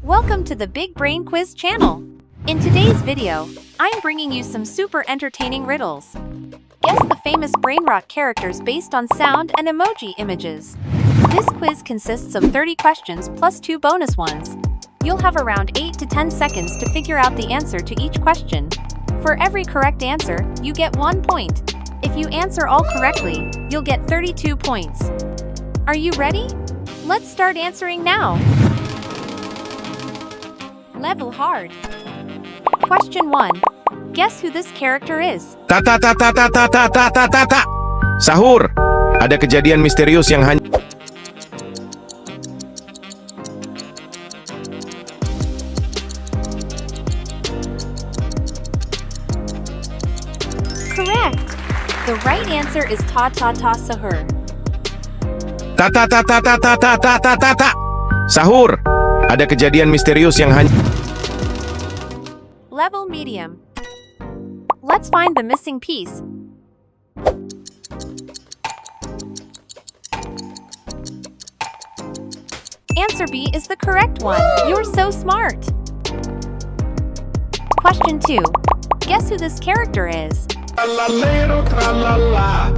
Welcome to the Big Brain Quiz channel. In today's video, I'm bringing you some super entertaining riddles. Guess the famous BRAINROT characters based on sound and emoji images. This quiz consists of 30 questions plus 2 bonus ones. You'll have around 8 to 10 seconds to figure out the answer to each question. For every correct answer, you get 1 point. If you answer all correctly, you'll get 32 points. Are you ready? Let's start answering now. Level hard. Question 1. Guess who this character is? Ta Ta Ta Ta Ta Ta Ta Ta Ta Ta Ta Sahur. Ada kejadian misterius yang hanya Correct. The right answer is Ta Ta Ta Sahur. Ta Ta Ta Ta Ta Ta Ta Ta Ta Ta Ta Sahur. Ada kejadian misterius yang hanya Level medium. Let's find the missing piece. Answer B is the correct one. You're so smart. Question 2. Guess who this character is? Trallallero trallallà,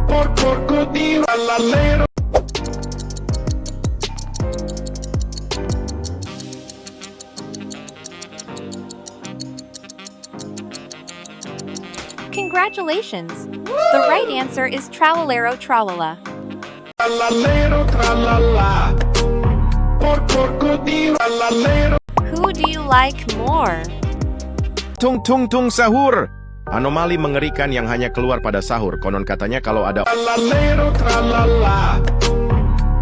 porco di trallallero. Congratulations! The right answer is Trallallero Trallala. Trallallero trallallà, porco di trallallero. Who do you like more? Tung Tung Sahur. Anomali mengerikan yang hanya keluar pada sahur. Konon katanya kalau ada Trallallero trallallà,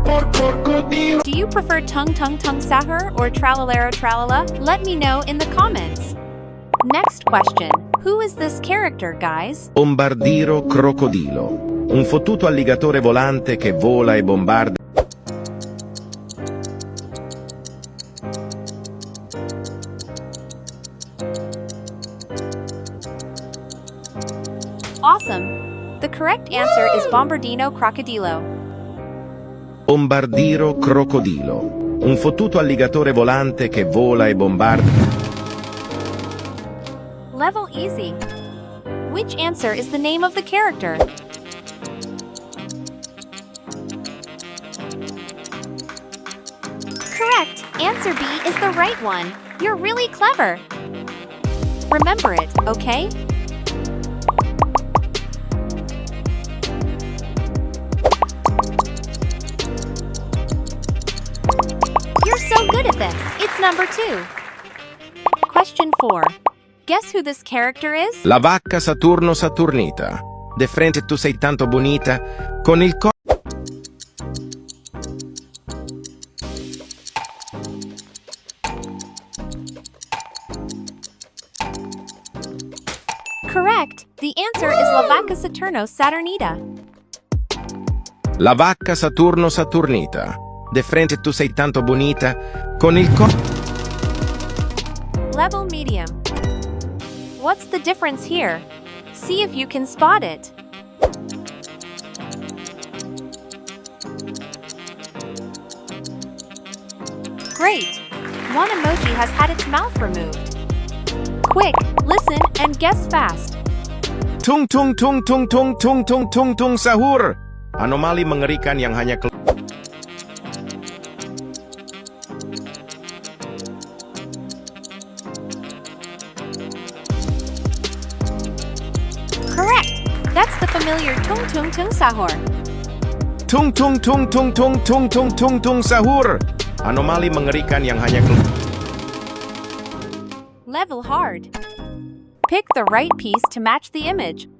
porco di. Do you prefer Tung Tung Sahur or Trallallero Trallala? Let me know in the comments. Next question. Who is this character, guys? Bombardiro crocodilo. Un fottuto alligatore volante che vola e bombarda. Awesome! The correct answer is Bombardino Crocodilo. Bombardiro crocodilo. Un fottuto alligatore volante che vola e bombarda. Level easy. Which answer is the name of the character? Correct! Answer B is the right one. You're really clever. Remember it, okay? You're so good at this. It's number 2. Question 4. Guess who this character is? La vacca Saturno Saturnita. De frente tu sei tanto bonita. Con il Correct. The answer is La Vacca Saturno Saturnita. La vacca Saturno Saturnita. De frente tu sei tanto bonita. Con il Level medium. What's the difference here? See if you can spot it. Great! One emoji has had its mouth removed. Quick, listen, and guess fast. Tung Tung Sahur. Anomali mengerikan yang hanya Correct! That's the familiar Tung Tung Sahur. Tung Tung Sahur. Anomali mengerikan yang hanya Level hard. Pick the right piece to match the image.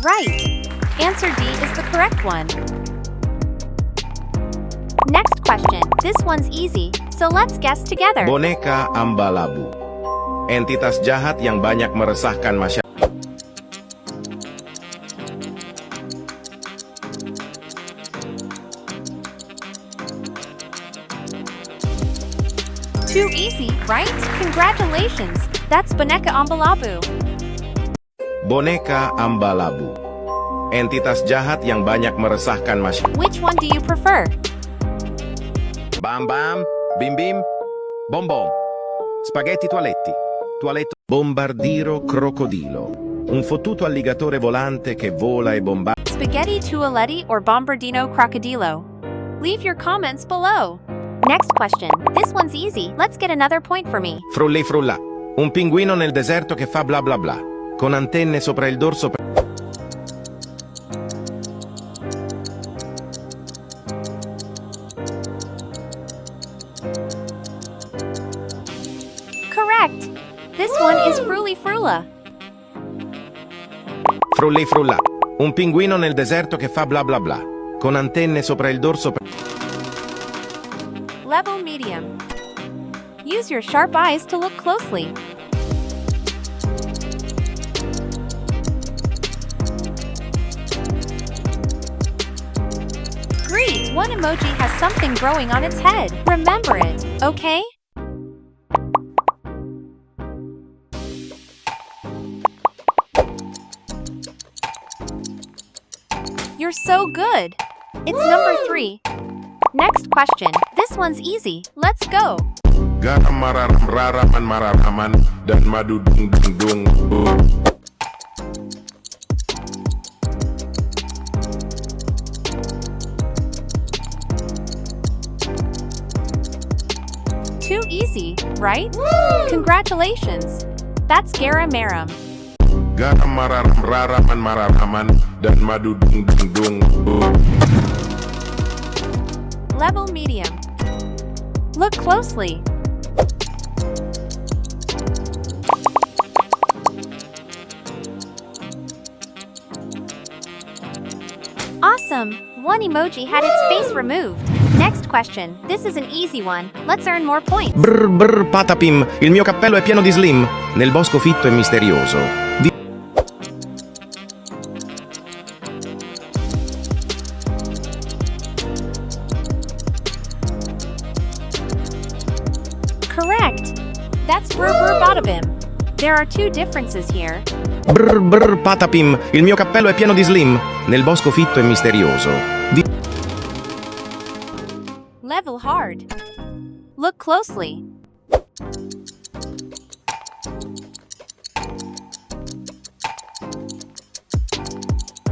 Right! Answer D is the correct one. Next question. This one's easy, so let's guess together. Boneka Ambalabu. Entitas jahat yang banyak meresahkan masyarakat. Too easy, right? Congratulations! That's Boneka Ambalabu. Boneka Ambalabu. entitas jahat yang banyak meresahkan masyarakat. Which one do you prefer? Bam bam, bim bim, bom bom. Spaghetti toaletti. Toaletto. Bombardiro crocodilo. Un fottuto alligatore volante che vola e bombarda. Spaghetti toaletti or bombardino crocodilo? Leave your comments below. Next question. This one's easy. Let's get another point for me. Frulli frulla. Un pinguino nel deserto che fa bla bla bla. Con antenne sopra il dorso. Correct. This one is Frulli Frulla. Frulli frulla. Un pinguino nel deserto che fa bla bla bla. Con antenne sopra il dorso. Level medium. Use your sharp eyes to look closely. Great! One emoji has something growing on its head. Remember it, okay? You're so good! It's number 3. Next question. This one's easy. Let's go! Garam mararam raraman mararaman dan madu dung dung dung. Too easy, right? Congratulations! That's Garam Maram. Garam mararam raraman mararaman dan madu dung dung dung. Level medium. Look closely. Awesome! One emoji had its face removed. Next question. This is an easy one. Let's earn more points. Brr brr patapim. Il mio cappello è pieno di slim. Nel bosco fitto e misterioso. Correct! That's Brr Brr Badabim. There are 2 differences here. Brr brr patapim. Il mio cappello è pieno di slim. Nel bosco fitto e misterioso. Level hard. Look closely.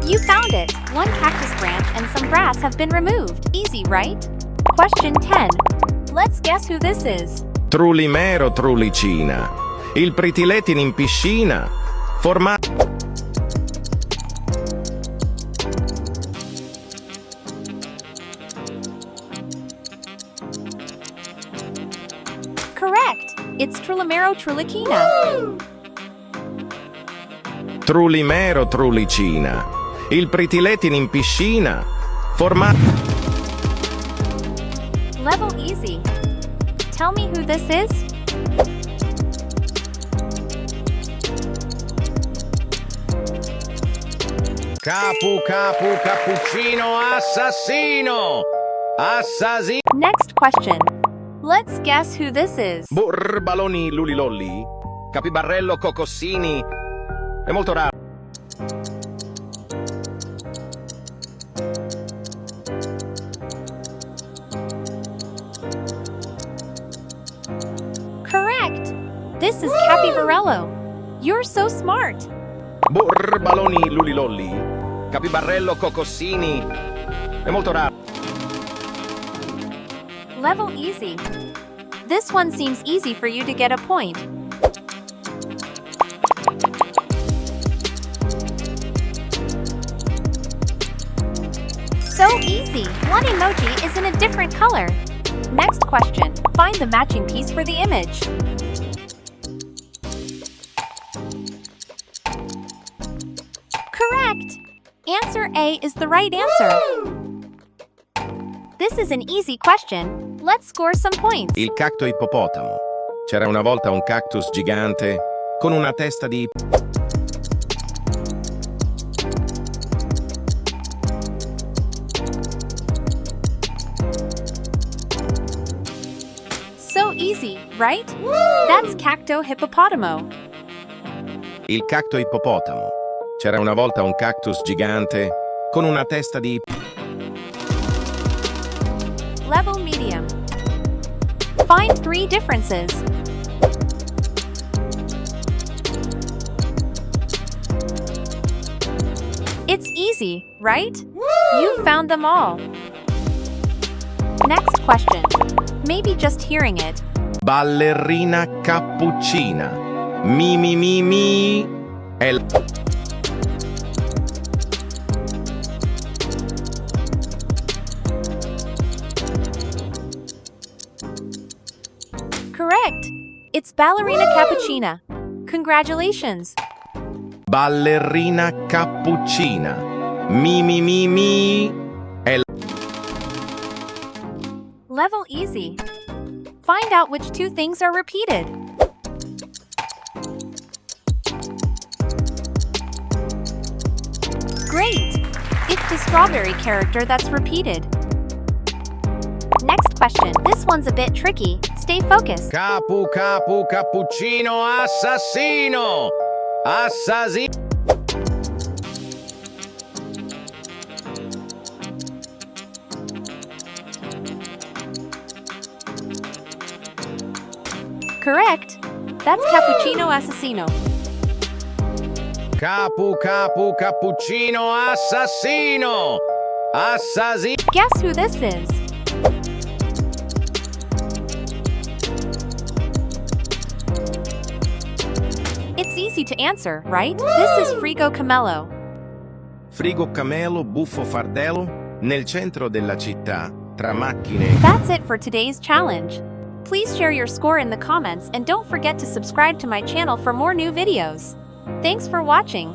You found it! One cactus branch and some grass have been removed. Easy, right? Question 10. Let's guess who this is. Trulimero trulicina. Il pritiletin in piscina. Formato. Correct! It's Trulimero trulicina. Trulimero trulicina. Il pritiletin in piscina. Formato. Level easy. Tell me who this is? Capu capu cappuccino assassino. Assassino. Next question. Let's guess who this is. Burr baloni lulilolli. Capibarrello cocossini. È molto raro. Correct! This is Capibarello. You're so smart. Burr baloni lulilolli. Capibarrello cocossini. È molto raro. Level easy. This one seems easy for you to get a point. So easy! One emoji is in a different color. Next question. Find the matching piece for the image. Correct! Answer A is the right answer. This is an easy question. Let's score some points. Il cacto ippopotamo. C'era una volta un cactus gigante con una testa di... So easy, right? That's Cacto hippopotamo. Il cacto ippopotamo. C'era una volta un cactus gigante con una testa di... Level medium. Find 3 differences. It's easy, right? You found them all. Next question. Maybe just hearing it. Ballerina cappuccina. Mi mi mi mi. Correct. It's ballerina cappuccina. Congratulations. Ballerina cappuccina. Mi mi mi mi. Level easy. Find out which 2 things are repeated. Great! It's the strawberry character that's repeated. Next question. This one's a bit tricky. Stay focused. Capu capu cappuccino assassino. Assassino. Correct. That's cappuccino assassino. Capu capu cappuccino assassino. Assassino. Guess who this is? It's easy to answer, right? This is Frigo Camelo. Frigo Camelo buffo fardello nel centro della città tra macchine. That's it for today's challenge. Please share your score in the comments and don't forget to subscribe to my channel for more new videos. Thanks for watching.